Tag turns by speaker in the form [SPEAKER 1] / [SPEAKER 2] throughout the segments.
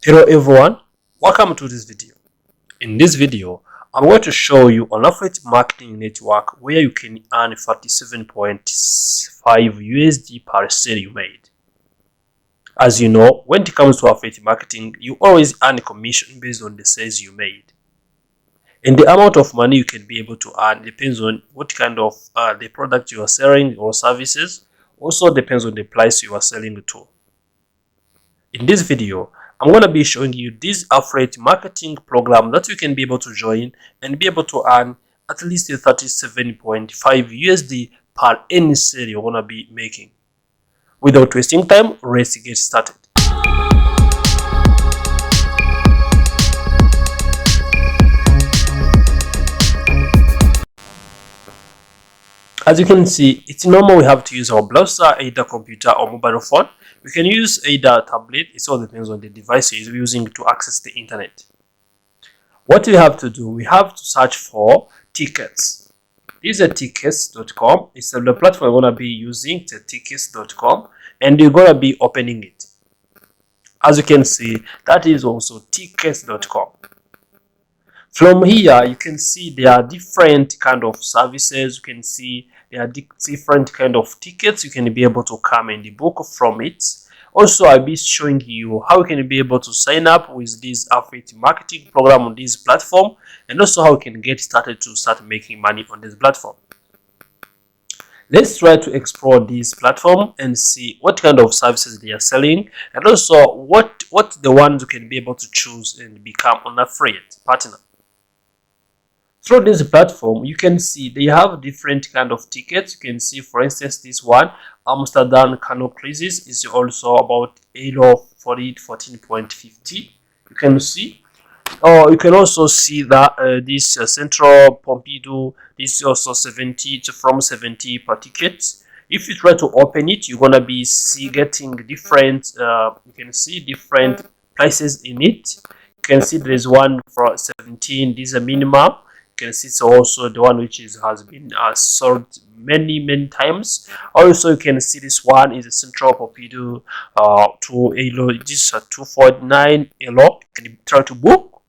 [SPEAKER 1] Hello everyone, welcome to this video. In this video, I'm going to show you an affiliate marketing network where you can earn 47.5 USD per sale you made. As you know, when it comes to affiliate marketing, you always earn commission based on the sales you made. And the amount of money you can be able to earn depends on what kind of the product you are selling or services. Also depends on the price you are selling to. In this video, I'm going to be showing you this affiliate marketing program that you can be able to join and be able to earn at least 37.5 USD per any sale you're going to be making. Without wasting time, let's get started. As you can see, it's normal we have to use our browser, either computer or mobile phone. We can use either tablet. It all depends on the device you're using to access the internet. What we have to do, we have to search for tickets. This is tickets.com. It's the platform we're going to be using, it's tickets.com, and you're going to be opening it. As you can see, that is also tickets.com. From here, you can see there are different kind of services. You can see there are different kind of tickets you can be able to come and book from it. Also, I'll be showing you how you can be able to sign up with this affiliate marketing program on this platform, and also how you can get started to start making money on this platform. Let's try to explore this platform and see what kind of services they are selling, and also what the ones you can be able to choose and become an affiliate partner. Through this platform, you can see they have different kind of tickets. You can see, for instance, this one, Amsterdam Canal Cruises, is also about euro 14.50. You can see. Or you can also see that this Central Pompidou, this is also 70 from 70 per ticket. If you try to open it, you're gonna be getting different. You can see different prices in it. You can see there is one for 17. This is a minimum. You can see it's also the one which has been sold many times. Also, you can see this one is a Central Pompidou to euro. This is 249 euro. Can you try to book?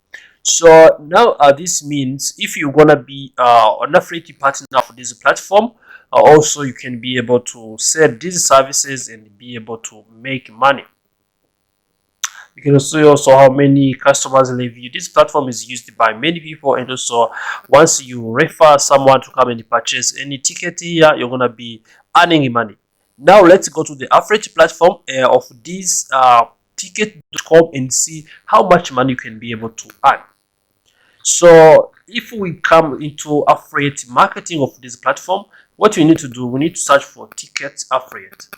[SPEAKER 1] So now this means if you're gonna be an affiliate partner for this platform, also you can be able to sell these services and be able to make money. You can see also how many customers leave you. This platform is used by many people, and also once you refer someone to come and purchase any ticket here, you're gonna be earning money. Now let's go to the affiliate platform of this ticket.com and see how much money you can be able to earn. So if we come into affiliate marketing of this platform, what we need to do, we need to search for ticket affiliate.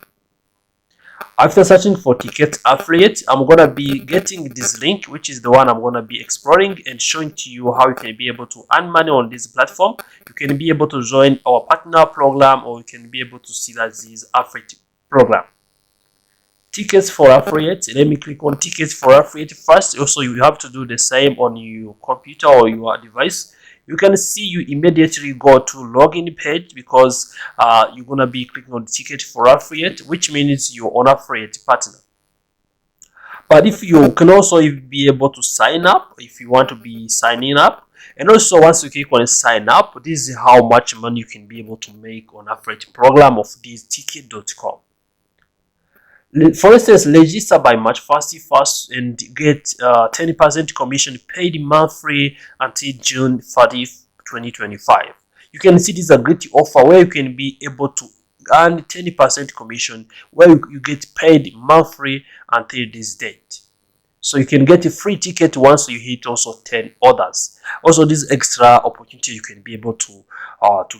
[SPEAKER 1] After searching for ticket affiliate, I'm going to be getting this link, which is the one I'm going to be exploring and showing to you how you can be able to earn money on this platform. You can be able to join our partner program, or you can be able to see that this affiliate program. Tickets for affiliate. Let me click on tickets for affiliate first. Also, you have to do the same on your computer or your device. You can see you immediately go to login page because you're gonna be clicking on ticket for affiliate, which means you're on affiliate partner. But if you can also be able to sign up if you want to be signing up, and also once you click on sign up, this is how much money you can be able to make on affiliate program of this ticket.com. For instance, register by March 1st and get 10% commission paid monthly until June 30th, 2025. You can see this is a great offer where you can be able to earn 10% commission where you get paid monthly until this date. So you can get a free ticket once you hit also 10 orders. Also, this extra opportunity you can be able to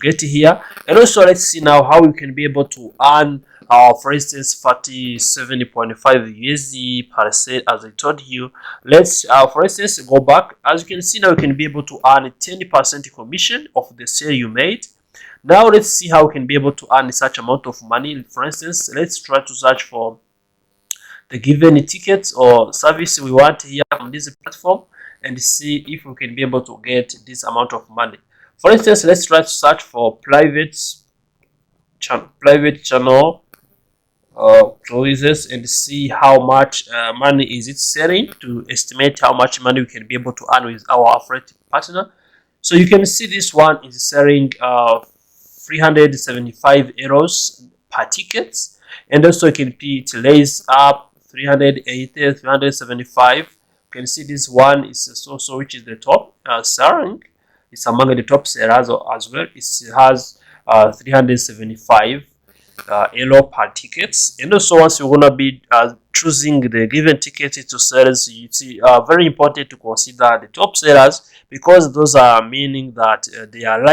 [SPEAKER 1] get here. And also, let's see now how you can be able to earn for instance 47.5 USD per sale. As I told you, let's for instance go back. As you can see now, you can be able to earn 10% commission of the sale you made. Now let's see how you can be able to earn such amount of money. For instance, let's try to search for the given tickets or service we want here on this platform and see if we can be able to get this amount of money. For instance, let's try to search for private channel choices and see how much money is it selling, to estimate how much money we can be able to earn with our affiliate partner. So you can see this one is selling 375 euros per ticket, and also you can see it lays up 380, 375. You can see this one is also which is the top selling. It's among the top sellers as well. It has 375 euro per tickets. And also once you're gonna be choosing the given ticket to sellers, it's very important to consider the top sellers, because those are meaning that they are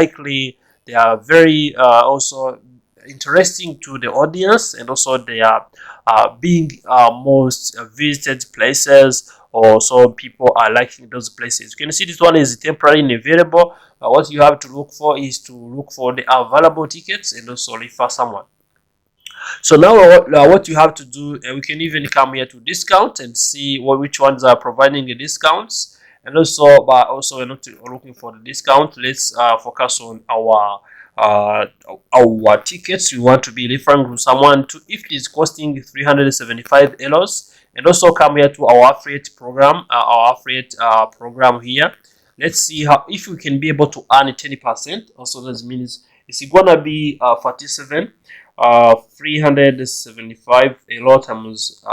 [SPEAKER 1] very also interesting to the audience, and also they are being most visited places, or so people are liking those places. You can see this one is temporarily available. What you have to look for is to look for the available tickets and also refer someone. So now what you have to do, we can even come here to discount and see which ones are providing the discounts. And also, but also we're not looking for the discount. Let's focus on our tickets we want to be referring to someone to, if it is costing 375 euros. And also come here to our affiliate program, program here. Let's see how, if we can be able to earn 10%. Also, that means it's gonna be 47 375 euro times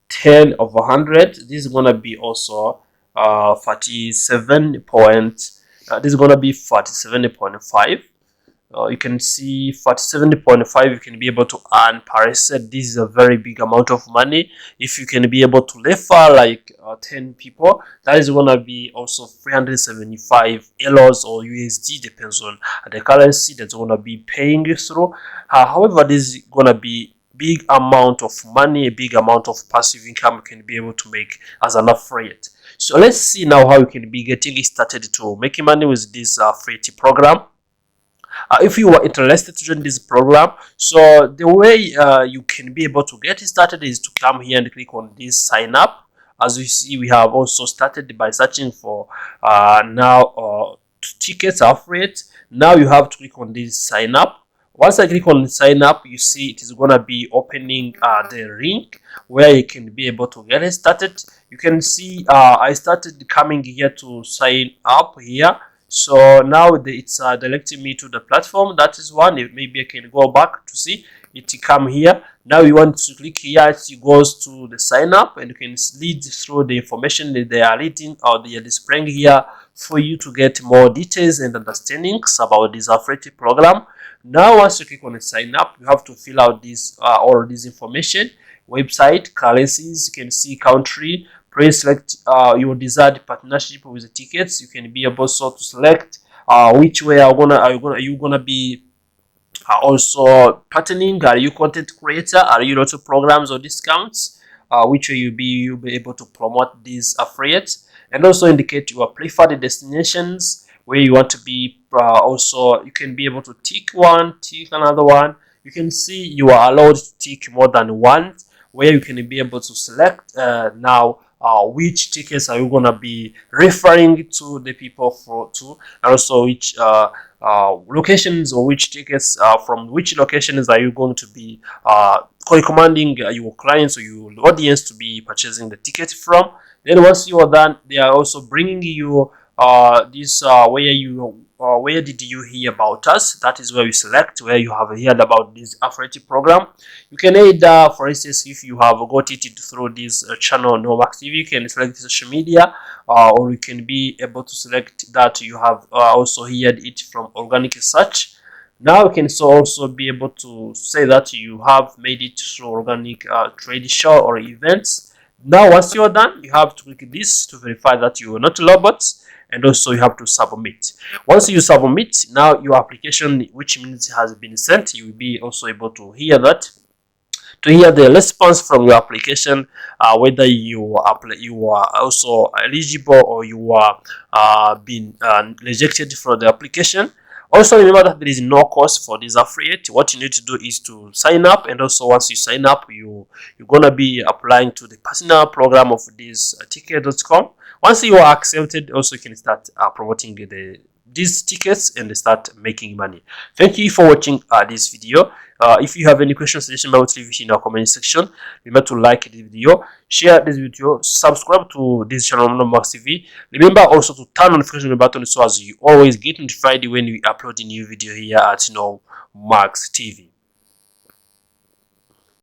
[SPEAKER 1] 10 over 100. This is gonna be also 47 point. This is gonna be 47.5. You can see 47.5 you can be able to earn per set. This is a very big amount of money. If you can be able to refer like 10 people, that is gonna be also 375 euros or USD, depends on the currency that's gonna be paying you through. However, this is gonna be big amount of money, a big amount of passive income you can be able to make as an affiliate. So let's see now how you can be getting started to making money with this affiliate program. If you are interested to join this program, so the way you can be able to get started is to come here and click on this sign up. As you see, we have also started by searching for now tickets affiliate. Now you have to click on this sign up. Once I click on sign up, you see it is gonna be opening the link where you can be able to get started. You can see I started coming here to sign up here. So now it's directing me to the platform. That is one. Maybe I can go back to see it come here. Now you want to click here, it goes to the sign up, and you can lead through the information that they are reading or they are displaying here for you to get more details and understandings about this affiliate program. Now once you click on the sign up, you have to fill out this all this information: website, currencies, you can see country. Please select your desired partnership with the tickets. You can be able so to select which way are you gonna be also partnering. Are you content creator? Are you lots of programs or discounts? Which way you'll be able to promote these affiliates, and also indicate your preferred destinations where you want to be. Also, you can be able to tick one, tick another one. You can see you are allowed to tick more than one, where you can be able to select now. Which tickets are you gonna be referring to the people to, and also which locations or which tickets from which locations are you going to be recommending your clients or your audience to be purchasing the ticket from. Then once you are done, they are also bringing you this where did you hear about us. That is where you select where you have heard about this affiliate program. You can either, for instance, if you have got it through this channel Nomax TV, you can select social media, or you can be able to select that you have also heard it from organic search. Now you can also be able to say that you have made it through organic trade show or events. Now once you are done, you have to click this to verify that you are not robots, and also you have to submit. Once you submit, now your application, which means it has been sent, you will be also able to hear that, to hear the response from your application, whether you are also eligible or you are being rejected for the application. Also remember that there is no cost for this affiliate. What you need to do is to sign up, and also once you sign up, you're gonna be applying to the personal program of this ticket.com. Once you are accepted, also you can start promoting these tickets and start making money. Thank you for watching this video. If you have any questions, suggestions, leave it in our comment section. Remember to like this video, share this video, subscribe to this channel, Max TV. Remember also to turn on the notification button so as you always get notified when we upload a new video here at Max TV.